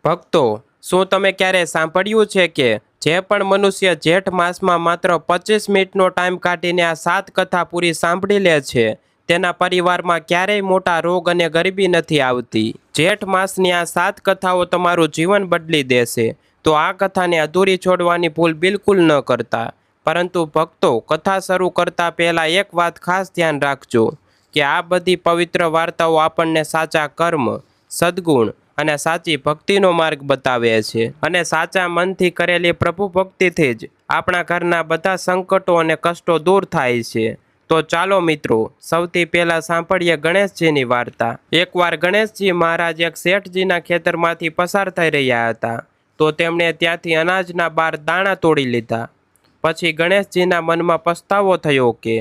ભક્તો, શું તમે ક્યારે સાંભળ્યું છે કે જે પણ મનુષ્ય જેઠ માસમાં માત્ર 25 મિનિટનો ટાઈમ કાઢીને આ 7 કથા પૂરી સાંભળી લે છે તેના પરિવારમાં ક્યારેય મોટા રોગ અને ગરીબી નથી આવતી। જેઠ માસની આ 7 કથાઓ તમારું જીવન બદલી દેશે। તો આ કથાને અધૂરી છોડવાની ભૂલ બિલકુલ ન કરતા। પરંતુ ભક્તો, કથા શરૂ કરતા પહેલા એક વાત ખાસ ધ્યાન રાખજો કે આ બધી પવિત્ર વાર્તાઓ આપણને સાચા કર્મ, સદ્ગુણ અને સાચી ભક્તિનો માર્ગ બતાવે છે અને સાચા મનથી કરેલી પ્રભુ ભક્તિથી જ આપણા ઘરના બધા સંકટો અને કષ્ટો દૂર થાય છે। તો ચાલો મિત્રો, સૌથી પહેલા સાંભળીએ ગણેશજીની વાર્તા। એકવાર ગણેશજી મહારાજ એક શેઠજીના ખેતરમાંથી પસાર થઈ રહ્યા હતા તો તેમણે ત્યાંથી અનાજના 12 દાણા તોડી લીધા। પછી ગણેશજીના મનમાં પસ્તાવો થયો કે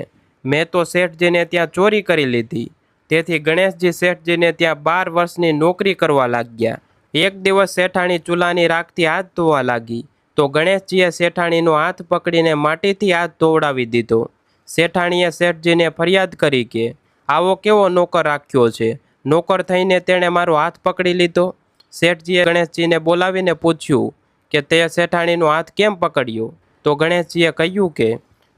મેં તો શેઠજીને ત્યાં ચોરી કરી લીધી। તેથી ગણેશજી શેઠજીને ત્યાં 12 વર્ષની નોકરી કરવા લાગ્યા। એક દિવસ શેઠાણી ચૂલાની રાખથી હાથ ધોવા લાગી તો ગણેશજીએ શેઠાણીનો હાથ પકડીને માટીથી હાથ ધોવડાવી દીધો। શેઠાણીએ શેઠજીને ફરિયાદ કરી કે આવો કેવો નોકર રાખ્યો છે, નોકર થઈને તેણે મારો હાથ પકડી લીધો। શેઠજીએ ગણેશજીને બોલાવીને પૂછ્યું કે તે શેઠાણીનો હાથ કેમ પકડ્યો? તો ગણેશજીએ કહ્યું કે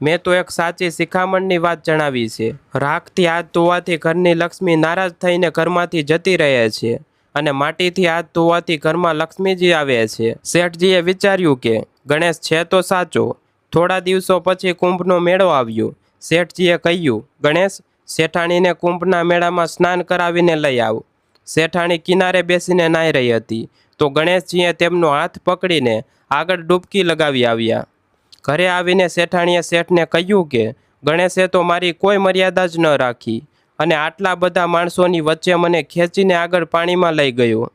મેં તો એક સાચી શિખામણની વાત જણાવી છે। રાખથી હાથ ધોવાથી ઘરની લક્ષ્મી નારાજ થઈને ઘરમાંથી જતી રહે છે અને માટીથી હાથ ધોવાથી ઘરમાં લક્ષ્મીજી આવે છે। શેઠજીએ વિચાર્યું કે ગણેશ છે તો સાચો। થોડા દિવસો પછી કુંભનો મેળો આવ્યો। શેઠજીએ કહ્યું, ગણેશ, શેઠાણીને કુંભના મેળામાં સ્નાન કરાવીને લઈ આવ। શેઠાણી કિનારે બેસીને નાહી રહી હતી તો ગણેશજીએ તેમનો હાથ પકડીને આગળ ડૂબકી લગાવી આવ્યા। ઘરે આવીને શેઠાણીએ શેઠને કહ્યું કે ગણેશે તો મારી કોઈ મર્યાદા જ ન રાખી અને આટલા બધા માણસોની વચ્ચે મને ખેંચીને આગળ પાણીમાં લઈ ગયો।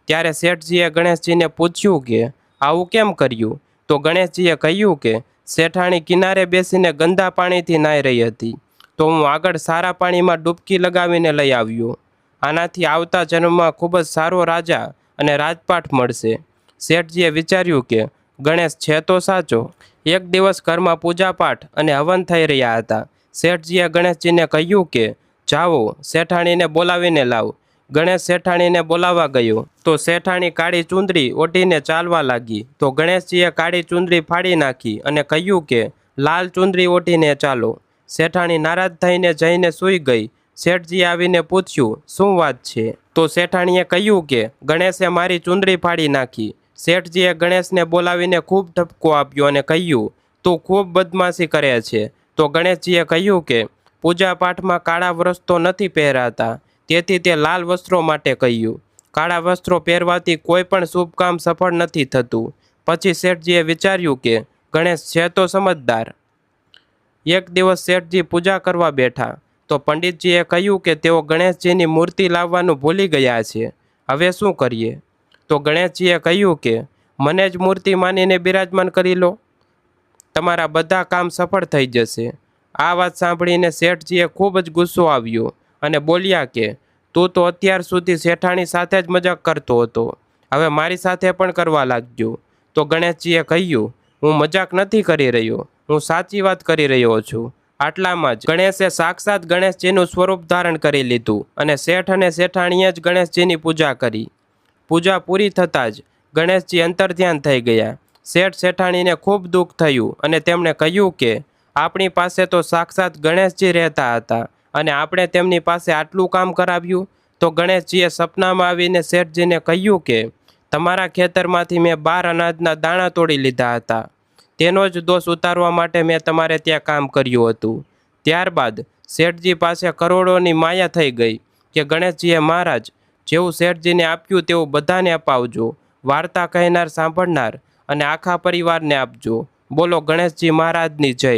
ત્યારે શેઠજીએ ગણેશજીને પૂછ્યું કે આવું કેમ કર્યું? તો ગણેશજીએ કહ્યું કે શેઠાણી કિનારે બેસીને ગંદા પાણીથી નાહી રહી હતી તો હું આગળ સારા પાણીમાં ડૂબકી લગાવીને લઈ આવ્યો। આનાથી આવતા જન્મમાં ખૂબ જ સારો રાજા અને રાજપાટ મળશે। શેઠજીએ વિચાર્યું કે ગણેશ છે તો સાચો। એક દિવસ ઘરમાં પૂજાપાઠ અને હવન થઈ રહ્યા હતા। શેઠજીએ ગણેશજીને કહ્યું કે જાઓ, શેઠાણીને બોલાવીને લાવ। ગણેશ શેઠાણીને બોલાવવા ગયો તો શેઠાણી કાળી ચૂંદડી ઓઢીને ચાલવા લાગી તો ગણેશજીએ કાળી ચૂંદડી ફાડી નાખી અને કહ્યું કે લાલ ચૂંદડી ઓઢીને ચાલો। શેઠાણી નારાજ થઈને જઈને સૂઈ ગઈ। શેઠજીએ આવીને પૂછ્યું, શું વાત છે? તો શેઠાણીએ કહ્યું કે ગણેશે મારી ચૂંદડી ફાડી નાખી। શેઠજીએ ગણેશને બોલાવીને ખૂબ ઠપકો આપ્યો અને કહ્યું, તું ખૂબ બદમાશી કરે છે। તો ગણેશજીએ કહ્યું કે પૂજા પાઠમાં કાળા વસ્ત્રો નથી પહેરાતા, તેથી તે લાલ વસ્ત્રો માટે કહ્યું। કાળા વસ્ત્રો પહેરવાથી કોઈ પણ શુભ કામ સફળ નથી થતું। પછી શેઠજીએ વિચાર્યું કે ગણેશ છે તો સમજદાર। એક દિવસ શેઠજી પૂજા કરવા બેઠા તો પંડિતજીએ કહ્યું કે તેઓ ગણેશજીની મૂર્તિ લાવવાનું ભૂલી ગયા છે, હવે શું કરીએ? તો ગણેશજીએ કહ્યું કે મને જ મૂર્તિ માનીને બિરાજમાન કરી લો, તમારા બધા કામ સફળ થઈ જશે। આ વાત સાંભળીને શેઠજીએ ખૂબ જ ગુસ્સો આવ્યો અને બોલ્યા કે તું તો અત્યાર સુધી શેઠાણી સાથે જ મજાક કરતો હતો, હવે મારી સાથે પણ કરવા લાગ્યો। તો ગણેશજીએ કહ્યું, હું મજાક નથી કરી રહ્યો, હું સાચી વાત કરી રહ્યો છું। આટલામાં જ ગણેશે સાક્ષાત ગણેશજીનું સ્વરૂપ ધારણ કરી લીધું અને શેઠ અને શેઠાણીએ જ ગણેશજીની પૂજા કરી। પૂજા પૂરી થતાં જ ગણેશજી અંતર્ધ્યાન થઈ ગયા। શેઠ શેઠાણીને ખૂબ દુઃખ થયું અને તેમણે કહ્યું કે આપણી પાસે તો સાક્ષાત ગણેશજી રહેતા હતા અને આપણે તેમની પાસે આટલું કામ કરાવ્યું। તો ગણેશજીએ સપનામાં આવીને શેઠજીને કહ્યું કે તમારા ખેતરમાંથી મેં 12 અનાજના દાણા તોડી લીધા હતા, તેનો જ દોષ ઉતારવા માટે મેં તમારે ત્યાં કામ કર્યું હતું। ત્યારબાદ શેઠજી પાસે કરોડોની માયા થઈ ગઈ કે ગણેશજીએ મહારાજ, જેવું શેઠજીને આપ્યું તેવું બધાને અપાવજો, વાર્તા કહેનાર સાંભળનાર અને આખા પરિવારને આપજો। બોલો ગણેશજી મહારાજની જય।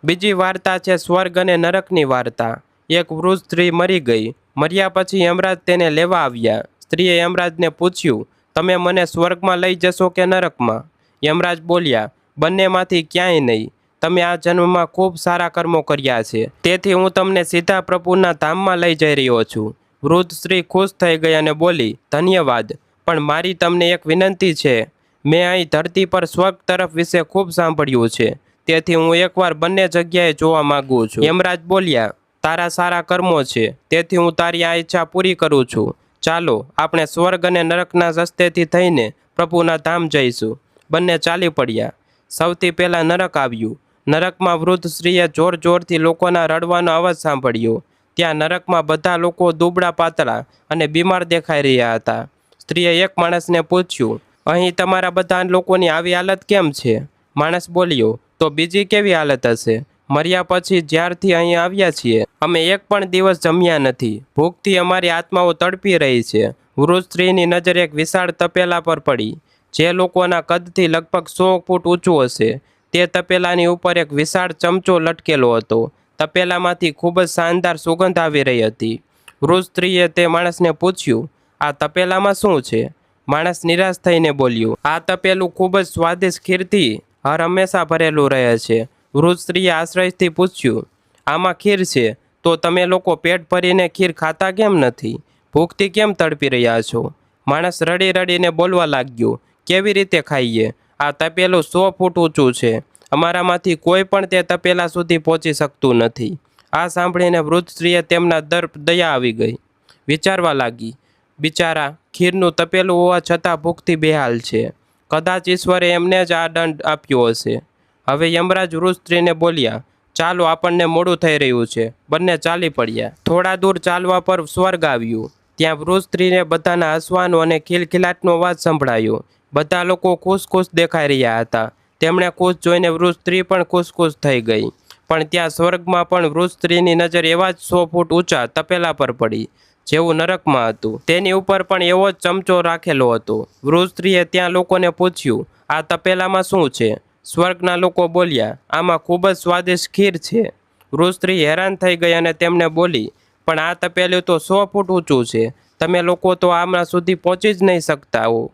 બીજી વાર્તા છે સ્વર્ગ અને નરકની વાર્તા। એક વૃદ્ધ સ્ત્રી મરી ગઈ। મર્યા પછી યમરાજ તેને લેવા આવ્યા। સ્ત્રીએ યમરાજને પૂછ્યું, તમે મને સ્વર્ગમાં લઈ જશો કે નરકમાં? યમરાજ બોલ્યા, બંનેમાંથી ક્યાંય નહીં, તમે આ જન્મમાં ખૂબ સારા કર્મો કર્યા છે, તેથી હું તમને સીધા પ્રભુના ધામમાં લઈ જઈ રહ્યો છું। વૃદ્ધ સ્ત્રી ખુશ થઈ ગઈ અને બોલી, ધન્યવાદ, પણ મારી તમને એક વિનંતી છે। મેં અહીં ધરતી પર સ્વર્ગ તરફ વિશે ખૂબ સાંભળ્યું છે, તેથી હું એકવાર બંને જગ્યાએ જોવા માગું છું। યમરાજ બોલ્યા, તારા સારા કર્મો છે, તેથી હું તારી આ ઈચ્છા પૂરી કરું છું। ચાલો આપણે સ્વર્ગ અને નરકના રસ્તેથી થઈને પ્રભુના ધામ જઈશું. બંને ચાલી પડ્યા. સૌથી પહેલાં નરક આવ્યું. નરકમાં વૃદ્ધ સ્ત્રીએ જોર જોરથી લોકોના રડવાનો અવાજ સાંભળ્યો. ત્યાં નરકમાં બધા લોકો દુબળા પાતળા અને બીમાર દેખાઈ રહ્યા હતા. સ્ત્રીએ એક માણસને પૂછ્યું, અહીં તમારા બધા લોકોની આવી હાલત કેમ છે? માણસ બોલ્યો, તો બીજી કેવી હાલત હશે? મર્યા પછી જ્યારથી અહીં આવ્યા છીએ અમે એક પણ દિવસ જમ્યા નથી. ભૂખથી અમારી આત્માઓ તડપી રહી છે. વૃદ્ધ સ્ત્રીની નજર એક વિશાળ તપેલા પર પડી, જે લોકોના કદથી લગભગ 100 ફૂટ ઊંચું હશે. તે તપેલાની ઉપર એક વિશાળ ચમચો લટકેલો હતો. તપેલામાંથી ખૂબ જ શાનદાર સુગંધ આવી રહી હતી. વૃદ્ધ સ્ત્રીએ તે માણસને પૂછ્યું, આ તપેલામાં શું છે? માણસ નિરાશ થઈને બોલ્યો, આ તપેલું ખૂબ જ સ્વાદિષ્ટ ખીરથી હર હંમેશા ભરેલું રહે છે. વૃદ્ધ સ્ત્રીએ આશ્ચર્યથી પૂછ્યું, આમાં ખીર છે તો તમે લોકો પેટ ભરીને ખીર ખાતા કેમ નથી? ભૂખથી કેમ તડપી રહ્યા છો? માણસ રડી રડીને બોલવા લાગ્યો, કેવી રીતે ખાઈએ? આ તપેલું 100 ફૂટ ઊંચું છે. અમારામાંથી કોઈ પણ તે તપેલા સુધી પહોંચી શકતું નથી. આ સાંભળીને વૃદ્ધ સ્ત્રીએ તેમના દયા આવી ગઈ. વિચારવા લાગી, બિચારા ખીરનું તપેલું હોવા છતાં ભૂખથી બેહાલ છે. કદાચ ઈશ્વરે એમને જ આ દંડ આપ્યો હશે. હવે યમરાજ વૃદ્ધ સ્ત્રીને બોલ્યા, ચાલો આપણને મોડું થઈ રહ્યું છે. બંને ચાલી પડ્યા. થોડા દૂર ચાલવા પર સ્વર્ગ આવ્યું. ત્યાં વૃદ્ધ સ્ત્રીને બધાના હસવાનો અને ખિલખિલાટનો અવાજ સંભળાયો. બધા લોકો ખુશ ખુશ દેખાઈ રહ્યા હતા. તેમણે ખુશ જોઈને વૃદ્ધ સ્ત્રી પણ ખુશ થઈ ગઈ. પણ ત્યાં સ્વર્ગમાં પણ વૃદ્ધ સ્ત્રીની નજર એવા જ 100 ફૂટ ઊંચા તપેલા પર પડી, જેવું નરકમાં હતું. તેની ઉપર પણ એવો જ ચમચો રાખેલો હતો. વૃદ્ધ સ્ત્રીએ ત્યાં લોકોને પૂછ્યું, આ તપેલામાં શું છે? સ્વર્ગના લોકો બોલ્યા, આમાં ખૂબ જ સ્વાદિષ્ટ ખીર છે. વૃદ્ધ સ્ત્રી હેરાન થઈ ગઈ અને તેમને બોલી, પણ આ તપેલું તો 100 ફૂટ ઊંચું છે. તમે લોકો તો આમના સુધી પહોંચી જ નહીં શકતા હો.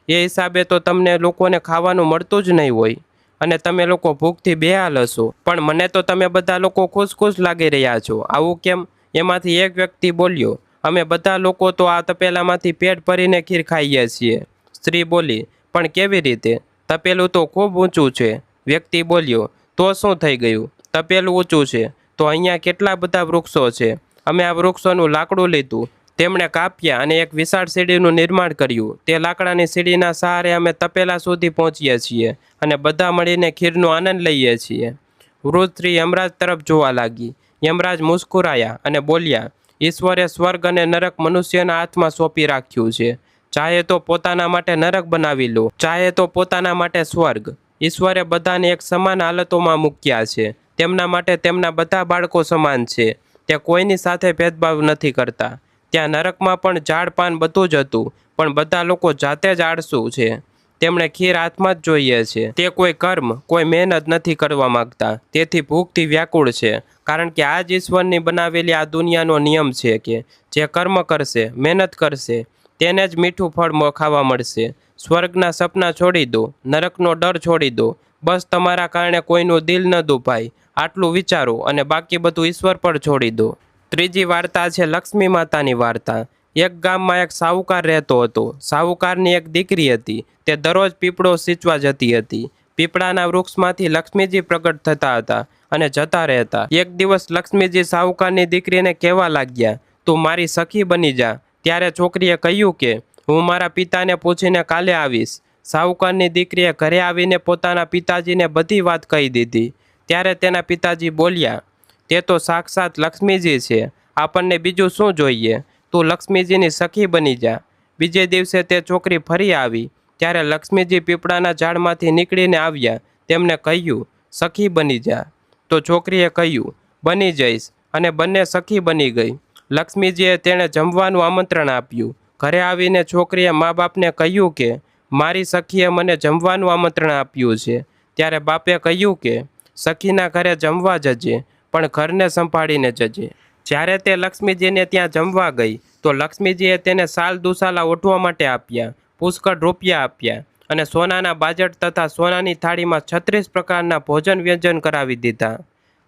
એ હિસાબે તો તમને લોકોને ખાવાનું મળતું જ નહીં હોય અને તમે લોકો ભૂખથી બેહાલ હશો. પણ મને તો તમે બધા લોકો ખુશ લાગી રહ્યા છો. આવું કેમ? એમાંથી એક વ્યક્તિ બોલ્યો, અમે બધા લોકો તો આ તપેલામાંથી પેટ ભરીને ખીર ખાઈએ છીએ. સ્ત્રી બોલી, પણ કેવી રીતે? તપેલું તો ખૂબ ઊંચું છે. વ્યક્તિ બોલ્યો, તો શું થઈ ગયું? તપેલું ઊંચું છે તો અહીંયા કેટલા બધા વૃક્ષો છે. અમે આ વૃક્ષોનું લાકડું લીધું, તેમણે કાપ્યા અને એક વિશાળ સીડીનું નિર્માણ કર્યું. તે લાકડાની સીડીના સહારે અમે તપેલા સુધી પહોંચીએ છીએ અને બધા મળીને ખીરનો આનંદ લઈએ છીએ. વૃદ્ધ સ્ત્રી યમરાજ તરફ જોવા લાગી. યમરાજ મુસ્કુરાયા અને બોલ્યા, ઈશ્વરે સ્વર્ગ અને નરક મનુષ્યના હાથમાં સોંપી રાખ્યું છે. ચાહે તો પોતાના માટે નરક બનાવી લો, ચાહે તો પોતાના માટે સ્વર્ગ. ઈશ્વરે બધાને એક સમાન હાલતોમાં મૂક્યા છે. તેમના માટે તેમના બધા બાળકો સમાન છે. તે કોઈની સાથે ભેદભાવ નથી કરતા. ત્યાં નરકમાં પણ ઝાડ પાન બધું જ હતું, પણ બધા લોકો જાતે જ આળસુ છે. તેમણે ખીર હાથમાં જ જોઈએ છે. તે કોઈ કર્મ, કોઈ મહેનત નથી કરવા માગતા. તેથી ભૂખથી વ્યાકુળ છે. કારણ કે આ જ ઈશ્વરની બનાવેલી આ દુનિયાનો નિયમ છે કે જે કર્મ કરશે, મહેનત કરશે, તેને જ મીઠું ફળ ખાવા મળશે. સ્વર્ગના સપના છોડી દો, નરકનો ડર છોડી દો. બસ તમારા કારણે કોઈનું દિલ ન દુભાય, આટલું વિચારો અને બાકી બધું ઈશ્વર પર છોડી દો. ત્રીજી વાર્તા છે લક્ષ્મી માતાની વાર્તા. એક ગામમાં એક સાહુકાર રહેતો હતો. સાહુકારની એક દીકરી હતી. તે દરરોજ પીપળો સિંચવા જતી હતી. પીપળાના વૃક્ષમાંથી લક્ષ્મીજી પ્રગટ થતા હતા અને જતા રહેતા. એક દિવસ લક્ષ્મીજી સાહુકારની દીકરીને કહેવા લાગ્યા, તું મારી સખી બની જા. ત્યારે છોકરીએ કહ્યું કે હું મારા પિતાને પૂછીને કાલે આવીશ. સાહુકારની દીકરીએ ઘરે આવીને પોતાના પિતાજીને બધી વાત કહી દીધી. ત્યારે તેના પિતાજી બોલ્યા, તે તો સાક્ષાત લક્ષ્મીજી છે. આપણને બીજું શું જોઈએ? તું લક્ષ્મીજીની સખી બની જા. બીજે દિવસે તે છોકરી ફરી આવી. ત્યારે લક્ષ્મીજી પીપળાના ઝાડમાંથી નીકળીને આવ્યા. તેમને કહ્યું, સખી બની જા. તો છોકરીએ કહ્યું, બની જઈશ, અને બંને સખી બની ગઈ. લક્ષ્મીજીએ તેણે જમવાનું આમંત્રણ આપ્યું. ઘરે આવીને છોકરીએ મા બાપને કહ્યું કે મારી સખીએ મને જમવાનું આમંત્રણ આપ્યું છે. ત્યારે બાપે કહ્યું કે સખીના ઘરે જમવા જજે, પણ ઘરને સંભાળીને જજે. જ્યારે તે લક્ષ્મીજીને ત્યાં જમવા ગઈ તો લક્ષ્મીજીએ તેને સાલ દુસાલા ઓઢવા માટે આપ્યા, પુષ્કળ રૂપિયા આપ્યા અને સોનાના બાજટ તથા સોનાની થાળીમાં 36 પ્રકારના ભોજન વ્યંજન કરાવી દીધા.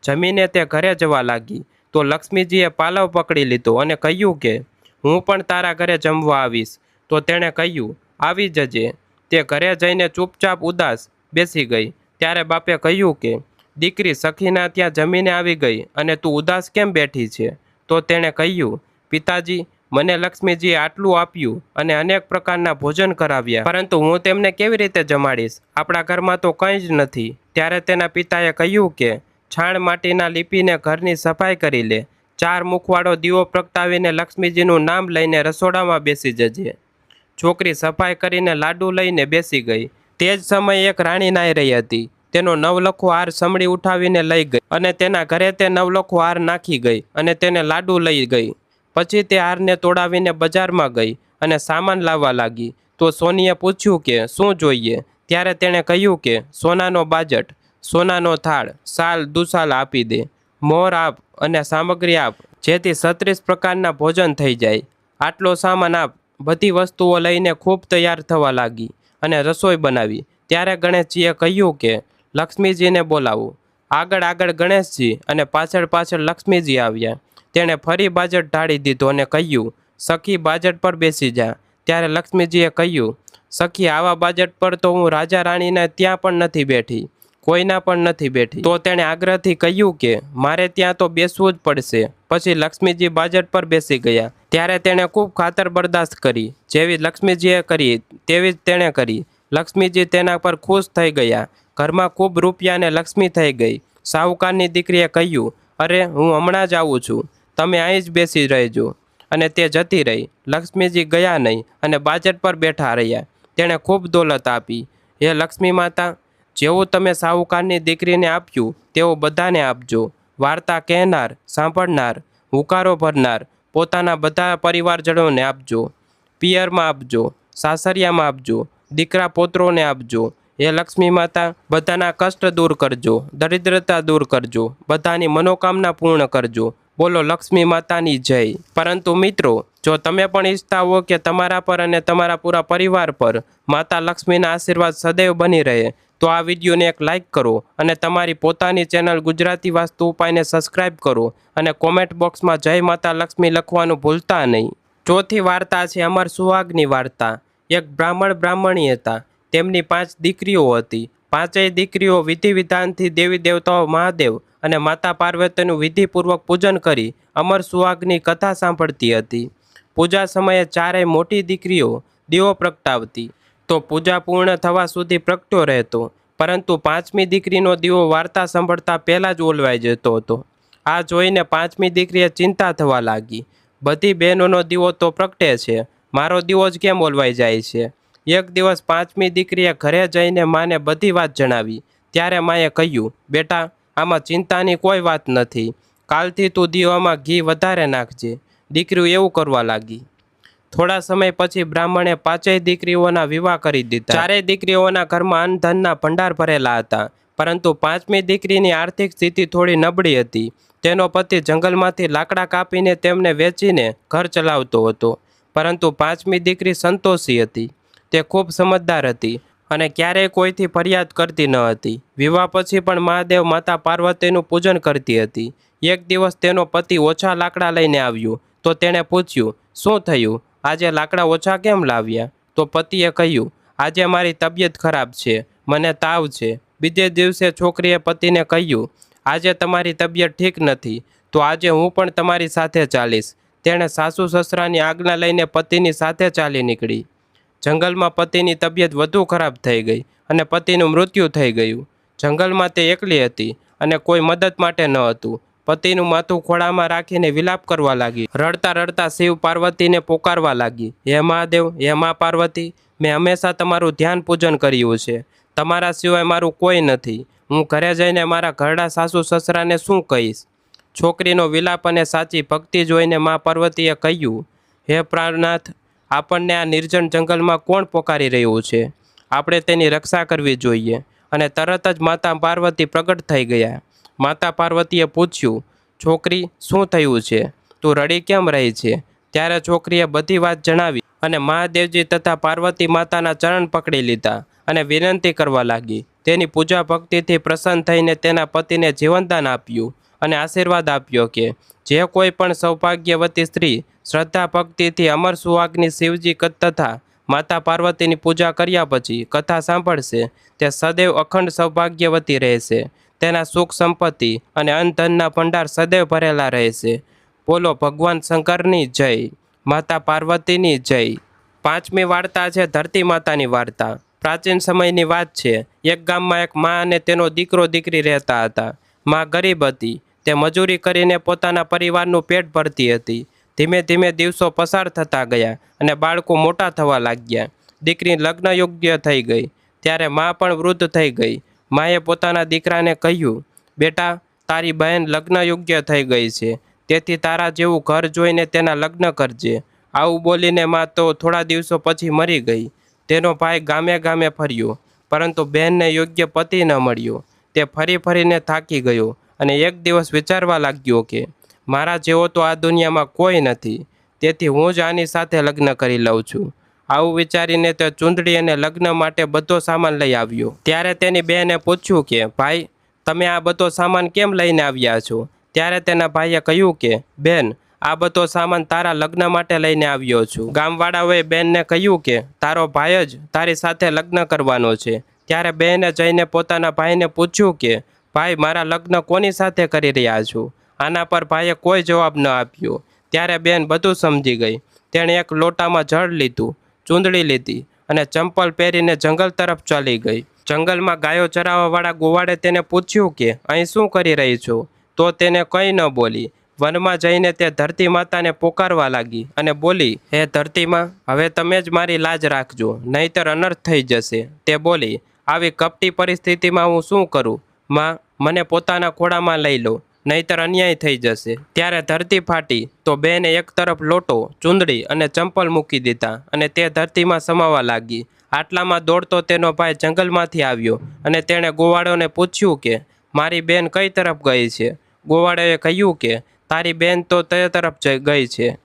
જમીને તે ઘરે જવા લાગી તો લક્ષ્મીજીએ પાલવ પકડી લીધો અને કહ્યું કે હું પણ તારા ઘરે જમવા આવીશ. તો તેણે કહ્યું, આવી જજે. તે ઘરે જઈને ચૂપચાપ ઉદાસ બેસી ગઈ. ત્યારે બાપે કહ્યું કે દીકરી સખીના ત્યાં જમીને આવી ગઈ અને તું ઉદાસ કેમ બેઠી છે? તો તેણે કહ્યું, પિતાજી, મને લક્ષ્મીજીએ આટલું આપ્યું અને અનેક પ્રકારના ભોજન કરાવ્યા, પરંતુ હું તેમને કેવી રીતે જમાડીશ? આપણા ઘરમાં તો કંઈ જ નથી. ત્યારે તેના પિતાએ કહ્યું કે છાણ માટીના લીપીને ઘરની સફાઈ કરી લે. 4 મુખવાળો દીવો પ્રગટાવીને લક્ષ્મીજીનું નામ લઈને રસોડામાં બેસી જજે. છોકરી સફાઈ કરીને લાડુ લઈને બેસી ગઈ. તે જ સમયે એક રાણી નાહી રહી હતી. તેનો નવલખો હાર સમડી ઉઠાવીને લઈ ગઈ અને તેના ઘરે તે નવલખો હાર નાખી ગઈ અને તેને લાડુ લઈ ગઈ. પછી તે હારને તોડાવીને બજારમાં ગઈ અને સામાન લાવવા લાગી. તો સોનીએ પૂછ્યું કે શું જોઈએ? ત્યારે તેણે કહ્યું કે સોનાનો બાજટ, સોનાનો થાળ, શાલ દુશાલ આપી દે, મોર આપ અને સામગ્રી આપ, જેથી 36 પ્રકારના ભોજન થઈ જાય. આટલો સામાન આપ. બધી વસ્તુઓ લઈને ખૂબ તૈયાર થવા લાગી અને રસોઈ બનાવી. ત્યારે ગણેશજીએ કહ્યું કે લક્ષ્મીજીને બોલાવો. આગળ આગળ ગણેશજી અને પાછળ પાછળ લક્ષ્મીજી આવ્યા. તેણે ફરી બાજટ ઢાળી દીધો અને કહ્યું, સખી બાજટ પર બેસી જા. ત્યારે લક્ષ્મીજીએ કહ્યું, સખી આવા બાજટ પર તો હું રાજા રાણીને ત્યાં પણ નથી બેઠી, કોઈના પણ નથી બેઠી. તો તેણે આગ્રહથી કહ્યું કે મારે ત્યાં તો બેસવું જ પડશે. પછી લક્ષ્મીજી બાજટ પર બેસી ગયા. ત્યારે તેણે ખૂબ ખાતર બરદાસ્ત કરી. જેવી લક્ષ્મીજીએ કરી તેવી જ તેણે કરી. લક્ષ્મીજી તેના પર ખુશ થઈ ગયા. ઘરમાં ખૂબ રૂપિયાને લક્ષ્મી થઈ ગઈ. સાહુકારની દીકરીએ કહ્યું, અરે હું હમણાં જ આવું છું, તમે અહીં જ બેસી રહેજો. અને તે જતી રહી. લક્ષ્મીજી ગયા નહીં અને બાજટ પર બેઠા રહ્યા. તેણે ખૂબ દોલત આપી. હે લક્ષ્મી માતા, જેવું તમે સાહુકારની દીકરીને આપ્યું તેવું બધાને આપજો. વાર્તા કહેનાર, સાંભળનાર, હુંકારો ભરનાર, પોતાના બધા પરિવારજનોને આપજો. પિયરમાં આપજો, સાસરિયામાં આપજો, દીકરા પોત્રોને આપજો. હે લક્ષ્મી માતા, બધાના કષ્ટ દૂર કરજો, દરિદ્રતા દૂર કરજો, બધાની મનોકામના પૂર્ણ કરજો. બોલો લક્ષ્મી માતાની જય. પરંતુ મિત્રો, જો તમે પણ ઈચ્છતા હો કે તમારા પર અને તમારા પૂરા પરિવાર પર માતા લક્ષ્મીના આશીર્વાદ સદૈવ બની રહે, તો આ વિડીયોને એક લાઇક કરો અને તમારી પોતાની ચેનલ ગુજરાતી વાસ્તુ ઉપાયને સબસ્ક્રાઈબ કરો અને કોમેન્ટ બોક્સમાં જય માતા લક્ષ્મી લખવાનું ભૂલતા નહીં. ચોથી વાર્તા છે અમર સુહાગની વાર્તા. એક બ્રાહ્મણી હતા. તેમની 5 દીકરીઓ હતી. 5 દીકરીઓ વિધિ વિધાનથી દેવી દેવતાઓ મહાદેવ અને માતા પાર્વતીનું વિધિપૂર્વક પૂજન કરી અમર સુહાગની કથા સાંભળતી હતી. પૂજા સમયે 4 મોટી દીકરીઓ દીવો પ્રગટાવતી તો પૂજા પૂર્ણ થવા સુધી પ્રગટ્યો રહેતો, પરંતુ 5મી દીકરીનો દીવો વાર્તા સાંભળતા પહેલાં જ ઓલવાઈ જતો હતો. આ જોઈને 5મી દીકરીએ ચિંતા થવા લાગી. બધી બહેનોનો દીવો તો પ્રગટે છે, મારો દીવો જ કેમ ઓલવાઈ જાય છે? એક દિવસ 5મી દીકરીએ ઘરે જઈને માને બધી વાત જણાવી. ત્યારે માએ કહ્યું, બેટા, આમાં ચિંતાની કોઈ વાત નથી. કાલથી તું દીવામાં ઘી વધારે નાખજે. દીકરીઓ એવું કરવા લાગી. થોડા સમય પછી બ્રાહ્મણે 5 દીકરીઓના વિવાહ કરી દીધા. 4 દીકરીઓના ઘરમાં અન્ન ધનના ભંડાર ભરેલા હતા, પરંતુ 5મી દીકરીની આર્થિક સ્થિતિ થોડી નબળી હતી. તેનો પતિ જંગલમાંથી લાકડા કાપીને તેમને વેચીને ઘર ચલાવતો હતો, પરંતુ 5મી દીકરી સંતોષી હતી. તે ખૂબ સમજદાર હતી અને ક્યારેય કોઈથી ફરિયાદ કરતી ન હતી. વિવાહ પછી પણ મહાદેવ માતા પાર્વતીનું પૂજન કરતી હતી. એક દિવસ તેનો પતિ ઓછા લાકડા લઈને આવ્યો તો તેણે પૂછ્યું, શું થયું? આજે લાકડા ઓછા કેમ લાવ્યા? તો પતિએ કહ્યું, આજે મારી તબિયત ખરાબ છે, મને તાવ છે. બીજે દિવસે છોકરીએ પતિને કહ્યું, આજે તમારી તબિયત ઠીક નથી, તો આજે હું પણ તમારી સાથે ચાલીશ. તેણે સાસુ સસરાની આજ્ઞા લઈને પતિની સાથે ચાલી નીકળી. જંગલમાં પતિની તબિયત વધુ ખરાબ થઈ ગઈ અને પતિનું મૃત્યુ થઈ ગયું. જંગલમાં તે એકલી હતી અને કોઈ મદદ માટે ન હતું. પતિનું માથું ખોળામાં રાખીને વિલાપ કરવા લાગી. રડતા રડતા શિવ પાર્વતીને પોકારવા લાગી, હે મહાદેવ, હે મા પાર્વતી, મેં હંમેશા તમારું ધ્યાન પૂજન કર્યું છે. તમારા સિવાય મારું કોઈ નથી. હું ઘરે જઈને મારા ઘરડા સાસુ સસરાને શું કહીશ? છોકરીનો વિલાપ અને સાચી ભક્તિ જોઈને મા પાર્વતીએ કહ્યું, હે પ્રાણનાથ, આપણને આ નિર્જન જંગલમાં કોણ પોકારી રહ્યું છે? આપણે તેની રક્ષા કરવી જોઈએ. અને તરત જ માતા પાર્વતી પ્રગટ થઈ ગયા. માતા પાર્વતીએ પૂછ્યું, છોકરી, શું થયું છે? તું રડી કેમ રહી છે? ત્યારે છોકરીએ બધી વાત જણાવી અને મહાદેવજી તથા પાર્વતી માતાના ચરણ પકડી લીધા અને વિનંતી કરવા લાગી. તેની પૂજા ભક્તિથી પ્રસન્ન થઈને તેના પતિને જીવનદાન આપ્યું અને આશીર્વાદ આપ્યો કે જે કોઈ પણ સૌભાગ્યવતી સ્ત્રી શ્રદ્ધા ભક્તિથી અમર સુહાગની શિવજી તથા માતા પાર્વતીની પૂજા કર્યા પછી કથા સાંભળશે, તે સદૈવ અખંડ સૌભાગ્યવતી રહેશે. તેના સુખ સંપત્તિ અને અન્ન ધનના ભંડાર સદૈવ ભરેલા રહેશે. બોલો ભગવાન શંકરની જય. માતા પાર્વતીની જય। પાંચમી વાર્તા છે ધરતી માતાની વાર્તા। પ્રાચીન સમયની વાત છે। એક ગામમાં એક મા અને તેનો દીકરો દીકરી રહેતા હતા। મા ગરીબ હતી। તે મજૂરી કરીને પોતાના પરિવારનું પેટ ભરતી હતી। ધીમે ધીમે દિવસો પસાર થતા ગયા અને બાળકો મોટા થવા લાગ્યા। દીકરી લગ્ન યોગ્ય થઈ ગઈ ત્યારે મા પણ વૃદ્ધ થઈ ગઈ। માએ પોતાના દીકરાને કહ્યું, બેટા, તારી બહેન લગ્ન યોગ્ય થઈ ગઈ છે, તેથી તારા જેવું ઘર જોઈને તેના લગ્ન કરજે। આવું બોલીને મા તો થોડા દિવસો પછી મરી ગઈ। તેનો ભાઈ ગામે ગામે ફર્યો, પરંતુ બહેનને યોગ્ય પતિ ન મળ્યો। તે ફરી ફરીને થાકી ગયો અને એક દિવસ વિચારવા લાગ્યો કે મારા જેવો તો આ દુનિયામાં કોઈ નથી, તેથી હું જ આની સાથે લગ્ન કરી લઉં છું। આવું વિચારીને તે ચૂંદડી અને લગ્ન માટે બધો સામાન લઈ આવ્યો। ત્યારે તેની બહેને પૂછ્યું કે ભાઈ, તમે આ બધો સામાન કેમ લઈને આવ્યા છો? ત્યારે તેના ભાઈએ કહ્યું કે બેન, આ બધો સામાન તારા લગ્ન માટે લઈને આવ્યો છું। ગામવાળાઓએ બહેનને કહ્યું કે તારો ભાઈ જ તારી સાથે લગ્ન કરવાનો છે। ત્યારે બહેને જઈને પોતાના ભાઈને પૂછ્યું કે ભાઈ, મારા લગ્ન કોની સાથે કરી રહ્યા છો? આના પર ભાઈએ કોઈ જવાબ ન આપ્યો। ત્યારે બહેન બધું સમજી ગઈ। તેણે એક લોટામાં જળ લીધું, ચૂંદડી લીધી અને ચંપલ પહેરીને જંગલ તરફ ચાલી ગઈ। જંગલમાં ગાયો ચરાવવાવાળા ગોવાળે તેને પૂછ્યું કે અહીં શું કરી રહી છો? તો તેને કંઈ ન બોલી। વનમાં જઈને તે ધરતી માતાને પોકારવા લાગી અને બોલી, હે ધરતીમાં, હવે તમે જ મારી લાજ રાખજો, નહીંતર અનર્થ થઈ જશે। તે બોલી, આવી કપટી પરિસ્થિતિમાં હું શું કરું? માં, મને પોતાના ખોળામાં લઈ લો, નહીંતર અન્યાય થઈ જશે। ત્યારે ધરતી ફાટી તો બેને એક તરફ લોટો, ચૂંદડી અને ચંપલ મૂકી દીધા અને તે ધરતીમાં સમાવા લાગી। આટલામાં દોડતો તેનો ભાઈ જંગલમાંથી આવ્યો અને તેણે ગોવાળોને પૂછ્યું કે મારી બેન કઈ તરફ ગઈ છે? ગોવાળોએ કહ્યું કે તારી બેન તો તે તરફ ગઈ છે।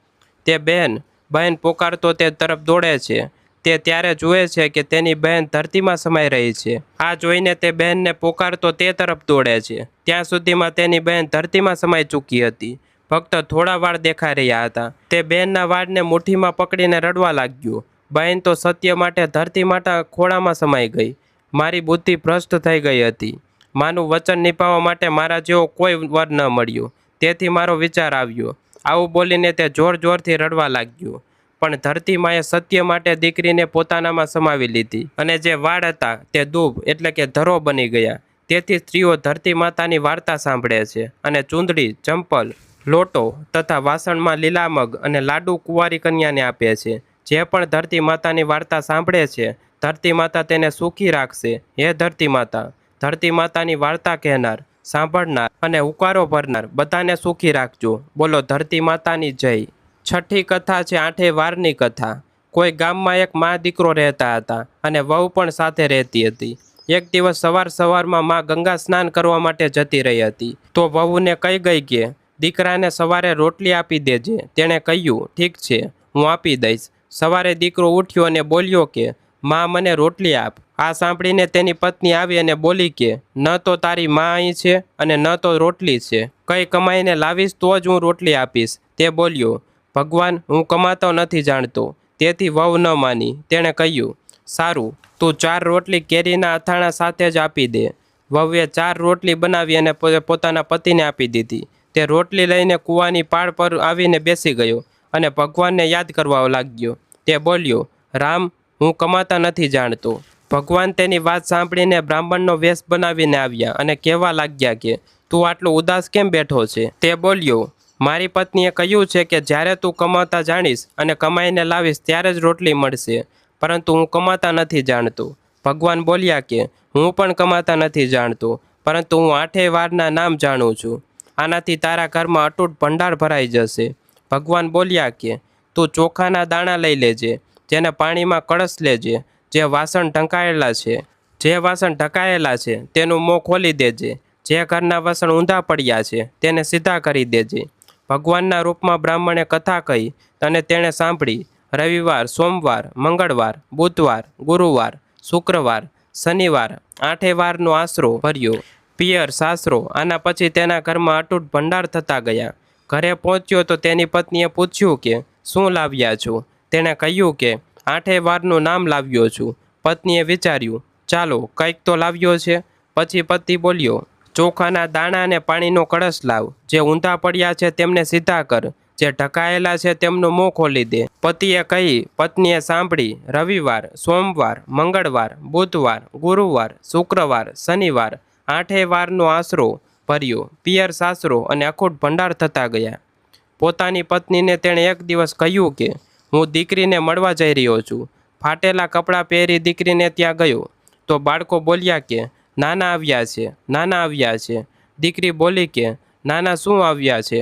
તે બહેન પોકારતો તે તરફ દોડે છે। તે ત્યારે જુએ છે કે તેની બહેન ધરતીમાં સમાઈ રહી છે। આ જોઈને તે બહેનને પોકારતો તે તરફ દોડે છે। ત્યાં સુધીમાં તેની બહેન ધરતીમાં સમાઈ ચૂકી હતી। ફક્ત થોડા વાળ દેખાઈ રહ્યા હતા। તે બહેનના વાળને મુઠ્ઠીમાં પકડીને રડવા લાગ્યો। બહેન તો સત્ય માટે ધરતી માતા ખોળામાં સમાઈ ગઈ। મારી બુદ્ધિ ભ્રષ્ટ થઈ ગઈ હતી। માનું વચન નિભાવવા માટે મારા જેવો કોઈ વર ન મળ્યો, તેથી મારો વિચાર આવ્યો। આવું બોલીને તે જોર જોરથી રડવા લાગ્યો। પણ ધરતી માએ સત્ય માટે દીકરીને પોતાનામાં સમાવી લીધી અને જે વાળ હતા તે દૂબ એટલે કે ધરો બની ગયા। તેથી સ્ત્રીઓ ધરતી માતાની વાર્તા સાંભળે છે અને ચૂંદડી, ચંપલ, લોટો તથા વાસણમાં લીલા મગ અને લાડુ કુંવારી કન્યાને આપે છે। જે પણ ધરતી માતાની વાર્તા સાંભળે છે, ધરતી માતા તેને સુખી રાખશે। હે ધરતી માતા, ધરતી માતાની વાર્તા કહેનાર, સાંભળનાર અને હુંકારો ભરનાર બધાને સુખી રાખજો। બોલો ધરતી માતાની જય। છઠ્ઠી કથા છે આઠે વારની કથા। કોઈ ગામમાં એક મા દીકરો રહેતા હતા અને વહુ પણ સાથે રહેતી હતી। એક દિવસ સવારમાં મા ગંગા સ્નાન કરવા માટે જતી રહી હતી તો વહુને કહી ગઈ કે દીકરાને સવારે રોટલી આપી દેજે। તેણે કહ્યું, ઠીક છે, હું આપી દઈશ। સવારે દીકરો ઉઠ્યો અને બોલ્યો કે મા, મને રોટલી આપ। આ સાંભળીને તેની પત્ની આવી અને બોલી કે ન તો તારી મા અહીં છે અને ન તો રોટલી છે, કંઈ કમાઈને લાવીશ તો જ હું રોટલી આપીશ। તે બોલ્યો, ભગવાન, હું કમાતો નથી જાણતો। તેથી વહુ ન માની। તેણે કહ્યું, સારું, તું 4 રોટલી કેરીના અથાણા સાથે જ આપી દે। વહુએ 4 રોટલી બનાવી અને પોતાના પતિને આપી દીધી। તે રોટલી લઈને કૂવાની પાળ પર આવીને બેસી ગયો અને ભગવાનને યાદ કરવા લાગ્યો। તે બોલ્યો, રામ, હું કમાતા નથી જાણતો। ભગવાન તેની વાત સાંભળીને બ્રાહ્મણનો વેશ બનાવીને આવ્યા અને કહેવા લાગ્યા કે તું આટલો ઉદાસ કેમ બેઠો છે? તે બોલ્યો, મારી પત્નીએ કહ્યું છે કે જ્યારે તું કમાતા જાણીશ અને કમાઈને લાવીશ ત્યારે જ રોટલી મળશે, પરંતુ હું કમાતા નથી જાણતો। ભગવાન બોલ્યા કે હું પણ કમાતા નથી જાણતો, પરંતુ હું 8 વારના નામ જાણું છું। આનાથી તારા ઘરમાં અતૂટ ભંડાર ભરાઈ જશે। ભગવાન બોલ્યા કે તું ચોખાના દાણા લઈ લેજે, જેને પાણીમાં કળશ લેજે। જે વાસણ ઢંકાયેલા છે તેનું મોં ખોલી દેજે। જે ઘરના વાસણ ઊંધા પડ્યા છે તેને સીધા કરી દેજે। ભગવાનના રૂપમાં બ્રાહ્મણે કથા કહી અને તેણે સાંભળી। રવિવાર, સોમવાર, મંગળવાર, બુધવાર, ગુરુવાર, શુક્રવાર, શનિવાર 8 વારનો આશરો ભર્યો। પિયર સાસરો આના પછી તેના ઘરમાં અતૂટ ભંડાર થતા ગયા। ઘરે પહોંચ્યો તો તેની પત્નીએ પૂછ્યું કે શું લાવ્યા છો? તેણે કહ્યું કે 8 વારનું નામ લાવ્યો છું। પત્નીએ વિચાર્યું, ચાલો કંઈક તો લાવ્યો છે। પછી પતિ બોલ્યો, ચોખાના દાણા અને પાણીનો કળશ લાવ। જે ઊંધા પડ્યા છે તેમને સીધા કર। જે ઢકાયેલા છે તેમનું મોં ખોલી દે. પતિએ કહી પત્નીએ સાંભળી. રવિવાર, સોમવાર, મંગળવાર, બુધવાર, ગુરુવાર, શુક્રવાર, શનિવાર 8 વારનો આશરો ભર્યો. પિયર સાસરો અને અખૂટ ભંડાર થતા ગયા. પોતાની પત્નીને તેણે એક દિવસ કહ્યું કે હું દીકરીને મળવા જઈ રહ્યો છું. ફાટેલા કપડાં પહેરી દીકરીને ત્યાં ગયો તો બાળકો બોલ્યા કે નાના આવ્યા છે, નાના આવ્યા છે. દીકરી બોલી કે નાના શું આવ્યા છે?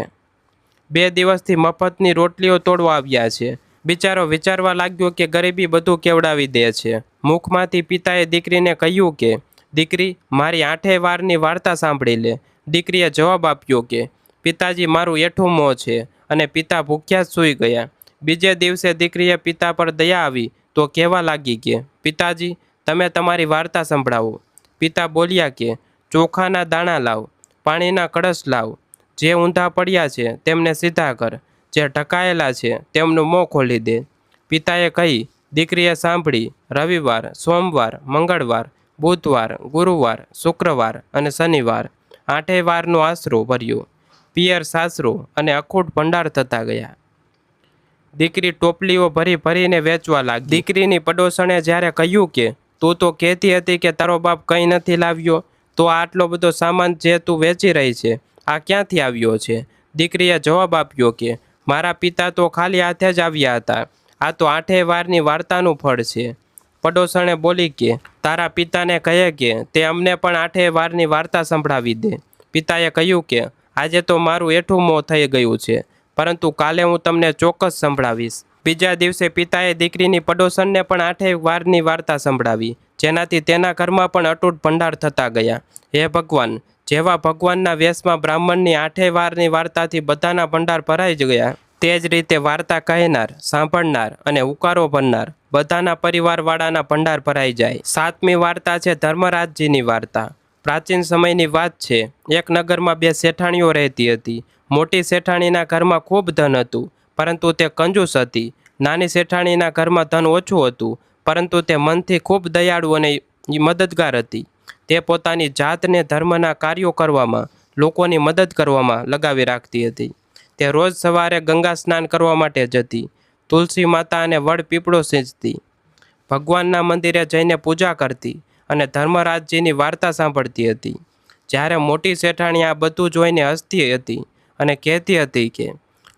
2 દિવસથી મફતની રોટલીઓ તોડવા આવ્યા છે. બિચારો વિચારવા લાગ્યો કે ગરીબી બધું કેવડાવી દે છે. મુખમાંથી પિતાએ દીકરીને કહ્યું કે દીકરી, મારી 8 વારની વાર્તા સાંભળી લે. દીકરીએ જવાબ આપ્યો કે પિતાજી, મારું એઠું મોં છે. અને પિતા ભૂખ્યા જ સૂઈ ગયા. બીજે દિવસે દીકરીએ પિતા પર દયા આવી તો કહેવા લાગી કે પિતાજી, તમે તમારી વાર્તા સંભળાવો. પિતા બોલ્યા કે ચોખાના દાણા લાવ, પાણીના કળશ લાવ. જે ઊંધા પડ્યા છે તેમને સીધા કર, જે ઢકાયેલા છે તેમનું મોં ખોલી દે. પિતાએ કહી દીકરીએ સાંભળી. રવિવાર, સોમવાર, મંગળવાર, બુધવાર, ગુરુવાર, શુક્રવાર અને શનિવાર 8 વારનો આશરો ભર્યો. પિયર સાસરો અને અખૂટ ભંડાર થતા ગયા. દીકરી ટોપલીઓ ભરી ભરીને વેચવા લાગી. દીકરીની પડોશણે જ્યારે કહ્યું કે તું તો કહેતી હતી કે તારો બાપ કંઈ નથી લાવ્યો, તો આટલો બધો સામાન જે તું વેચી રહી છે આ ક્યાંથી આવ્યો છે? દીકરીએ જવાબ આપ્યો કે મારા પિતા તો ખાલી હાથે જ આવ્યા હતા. આ તો 8 વારની વાર્તાનું ફળ છે. પડોશણે બોલી કે તારા પિતાને કહે કે તે અમને પણ 8 વારની વાર્તા સંભળાવી દે. પિતાએ કહ્યું કે આજે તો મારું એઠું મોં થઈ ગયું છે, પરંતુ કાલે હું તમને ચોક્કસ સંભળાવીશ. બીજા દિવસે પિતાએ દીકરીની પડોશણને પણ 8 વારની વાર્તા સંભળાવી, જેનાથી તેના ઘરમાં પણ અતૂટ ભંડાર થતા ગયા. હે ભગવાન, જેવા ભગવાનના વેશમાં બ્રાહ્મણની 8 વારની વાર્તાથી બધાના ભંડાર ભરાઈ જ ગયા, તે જ રીતે વાર્તા કહેનાર, સાંભળનાર અને ઉકારો ભરનાર બધાના પરિવારવાળાના ભંડાર ભરાઈ જાય. 7મી વાર્તા છે ધર્મરાજજીની વાર્તા. પ્રાચીન સમયની વાત છે. એક નગરમાં 2 શેઠાણીઓ રહેતી હતી. મોટી શેઠાણીના ઘરમાં ખૂબ ધન હતું, પરંતુ તે કંજૂસ હતી. નાની શેઠાણીના ઘરમાં ધન ઓછું હતું, પરંતુ તે મનથી ખૂબ દયાળુ અને મદદગાર હતી. તે પોતાની જાતને ધર્મના કાર્યો કરવામાં, લોકોની મદદ કરવામાં લગાવી રાખતી હતી. તે રોજ સવારે ગંગા સ્નાન કરવા માટે જતી, તુલસી માતા અને વડ પીપળો સિંચતી, ભગવાનના મંદિરે જઈને પૂજા કરતી અને ધર્મરાજજીની વાર્તા સાંભળતી હતી. જ્યારે મોટી શેઠાણી આ બધું જોઈને હસતી હતી અને કહેતી હતી કે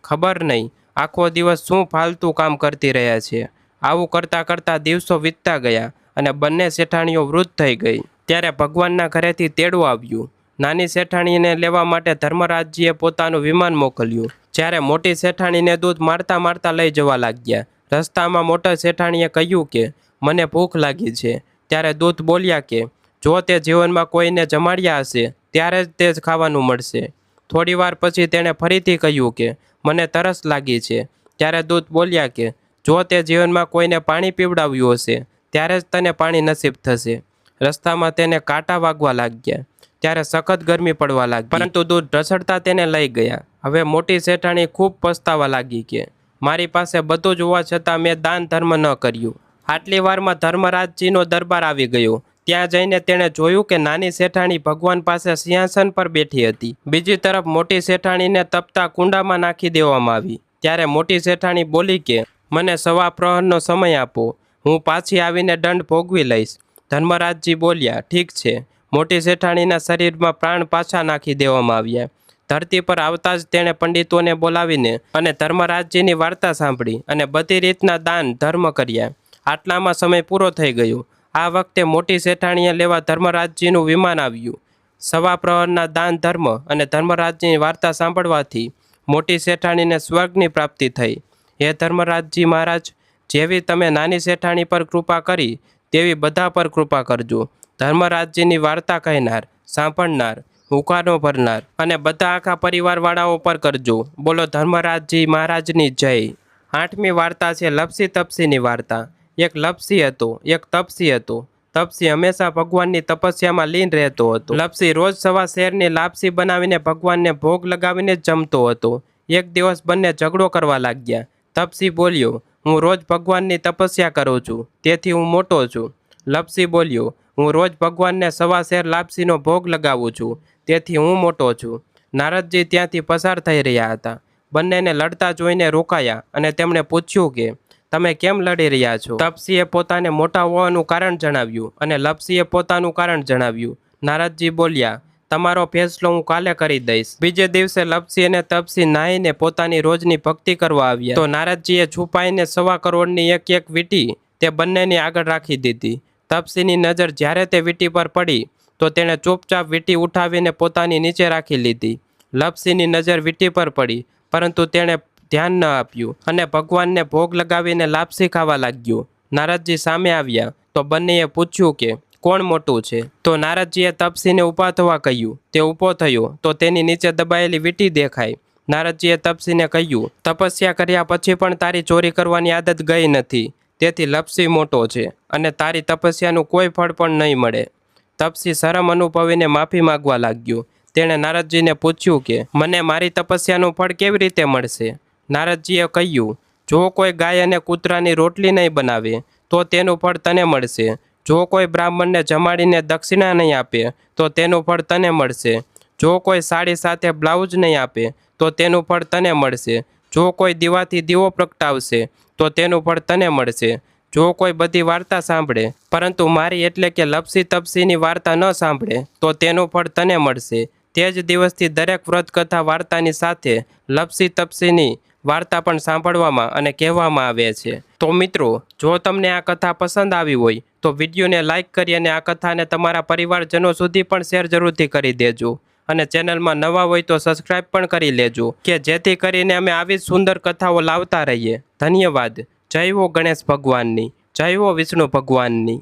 ખબર નહીં આખો દિવસ શું ફાલતુ કામ કરતી રહ્યા છે. આવું કરતાં કરતાં દિવસો વીતતા ગયા અને બંને શેઠાણીઓ વૃદ્ધ થઈ ગઈ. ત્યારે ભગવાનના ઘરેથી તેડું આવ્યું. નાની શેઠાણીને લેવા માટે ધર્મરાજજીએ પોતાનું વિમાન મોકલ્યું. જ્યારે મોટી શેઠાણીને દૂધ મારતા મારતા લઈ જવા લાગ્યા. રસ્તામાં મોટા શેઠાણીએ કહ્યું કે મને ભૂખ લાગી છે. ત્યારે દૂધ બોલ્યા કે જો તે જીવનમાં કોઈને જમાડ્યા હશે ત્યારે જ તે જ ખાવાનું મળશે. થોડીવાર પછી તેણે ફરીથી કહ્યું કે મને તરસ લાગી છે. ત્યારે દૂધ બોલ્યા કે જો તે જીવનમાં કોઈને પાણી પીવડાવ્યું હશે ત્યારે જ તને પાણી નસીબ થશે. રસ્તામાં તેને કાંટા વાગવા લાગ્યા. ત્યારે સખત ગરમી પડવા લાગી, પરંતુ દૂધ ઢસડતા તેને લઈ ગયા. હવે મોટી શેઠાણી ખૂબ પસ્તાવા લાગી કે મારી પાસે બધું જ હોવા છતાં મેં દાન ધર્મ ન કર્યું. આટલી વારમાં ધર્મરાજજીનો દરબાર આવી ગયો. ત્યાં જઈને તેણે જોયું કે નાની શેઠાણી ભગવાન પાસે સિંહાસન પર બેઠી હતી. બીજી તરફ મોટી શેઠાણીને તપતા કુંડામાં નાખી દેવામાં આવી. ત્યારે મોટી શેઠાણી બોલી કે મને સવા પ્રહરનો સમય આપો, હું પાછી આવીને દંડ ભોગવી લઈશ. ધર્મરાજજી બોલ્યા ઠીક છે. મોટી શેઠાણીના શરીરમાં પ્રાણ પાછા નાખી દેવામાં આવ્યા. ધરતી પર આવતા જ તેણે પંડિતોને બોલાવીને અને ધર્મરાજજીની વાર્તા સાંભળી અને બધી રીતના દાન ધર્મ કર્યા. આટલામાં સમય પૂરો થઈ ગયો. આ વખતે મોટી શેઠાણીએ લેવા ધર્મરાજજીનું વિમાન આવ્યું. સવા પ્રહરના દાન ધર્મ અને ધર્મરાજજીની વાર્તા સાંભળવાથી મોટી શેઠાણીને સ્વર્ગની પ્રાપ્તિ થઈ. હે ધર્મરાજજી મહારાજ, જેવી તમે નાની શેઠાણી પર કૃપા કરી તેવી બધા પર કૃપા કરજો. ધર્મરાજજીની વાર્તા કહેનાર, સાંભળનાર, ઉકાનો ભરનાર અને બધા આખા પરિવારવાળાઓ પર કરજો. બોલો ધર્મરાજજી મહારાજની જય. 8મી વાર્તા છે લપસી તપસીની વાર્તા. એક લપસી હતો, એક તપસી હતો. તપસી હંમેશા ભગવાનની તપસ્યામાં લીન રહેતો હતો. લપસી રોજ સવા શેરની લાપસી બનાવીને ભગવાનને ભોગ લગાવીને જ જમતો હતો. એક દિવસ બંને ઝઘડો કરવા લાગ્યા. તપસી બોલ્યો, હું રોજ ભગવાનની તપસ્યા કરું છું, તેથી હું મોટો છું. લપસી બોલ્યો, હું રોજ ભગવાનને સવા શેર લાપસીનો ભોગ લગાવું છું, તેથી હું મોટો છું. નારદજી ત્યાંથી પસાર થઈ રહ્યા હતા. બંનેને લડતા જોઈને રોકાયા અને તેમણે પૂછ્યું કે તમે કેમ લડી રહ્યા છો? તપસીએ પોતાને મોટા હોવાનું કારણ જણાવ્યું અને લપસીએ પોતાનું કારણ જણાવ્યું. નારદજી બોલ્યા, તમારો ફેસલો હું કાલે કરી દઈશ. બીજે દિવસે લપસી અને તપસી નાહીને પોતાની રોજની ભક્તિ કરવા આવ્યા તો નારદજીએ છુપાઈને 1.25 કરોડની એક વીંટી તે બંનેની આગળ રાખી દીધી. તપસીની નજર જ્યારે તે વીંટી પર પડી તો તેણે ચૂપચાપ વીંટી ઉઠાવીને પોતાની નીચે રાખી લીધી. લપસીની નજર વીંટી પર પડી પરંતુ તેણે ધ્યાન ન આપ્યું અને ભગવાનને ભોગ લગાવીને લાપસી ખાવા લાગ્યું. નારદજી સામે આવ્યા તો બંનેએ પૂછ્યું કે કોણ મોટું છે? તો નારદજીએ તપસીને ઊભા થવા કહ્યું. તે ઊભો થયો તો તેની નીચે દબાયેલી વીંટી દેખાઈ. નારદજીએ તપસીને કહ્યું, તપસ્યા કર્યા પછી પણ તારી ચોરી કરવાની આદત ગઈ નથી, તેથી લપસી મોટો છે અને તારી તપસ્યાનું કોઈ ફળ પણ નહીં મળે. તપસી શરમ અનુભવીને માફી માંગવા લાગ્યો. તેણે નારદજીને પૂછ્યું કે મને મારી તપસ્યાનું ફળ કેવી રીતે મળશે? નારદજીએ કહ્યું, જો કોઈ ગાય અને કૂતરાની રોટલી નહીં બનાવે તો તેનું ફળ તને મળશે. જો કોઈ બ્રાહ્મણને જમાડીને દક્ષિણા નહીં આપે તો તેનું ફળ તને મળશે. જો કોઈ સાડી સાથે બ્લાઉઝ નહીં આપે તો તેનું ફળ તને મળશે. જો કોઈ દીવાથી દીવો પ્રગટાવશે તો તેનું ફળ તને મળશે. જો કોઈ બધી વાર્તા સાંભળે પરંતુ મારી એટલે કે લપસી તપસીની વાર્તા ન સાંભળે તો તેનું ફળ તને મળશે. તે જ દિવસથી દરેક વ્રત કથા વાર્તાની સાથે લપસી તપસીની વાર્તા પણ સાંભળવામાં અને કહેવામાં આવે છે. તો મિત્રો, જો તમને આ કથા પસંદ આવી હોય તો વિડીયોને લાઇક કરી અને આ કથાને તમારા પરિવારજનો સુધી પણ શેર જરૂરથી કરી દેજો અને ચેનલમાં નવા હોય તો સબસ્ક્રાઈબ પણ કરી લેજો કે જેથી કરીને અમે આવી સુંદર કથાઓ લાવતા રહીએ. ધન્યવાદ. જય હો ગણેશ ભગવાનની, જય હો વિષ્ણુ ભગવાનની.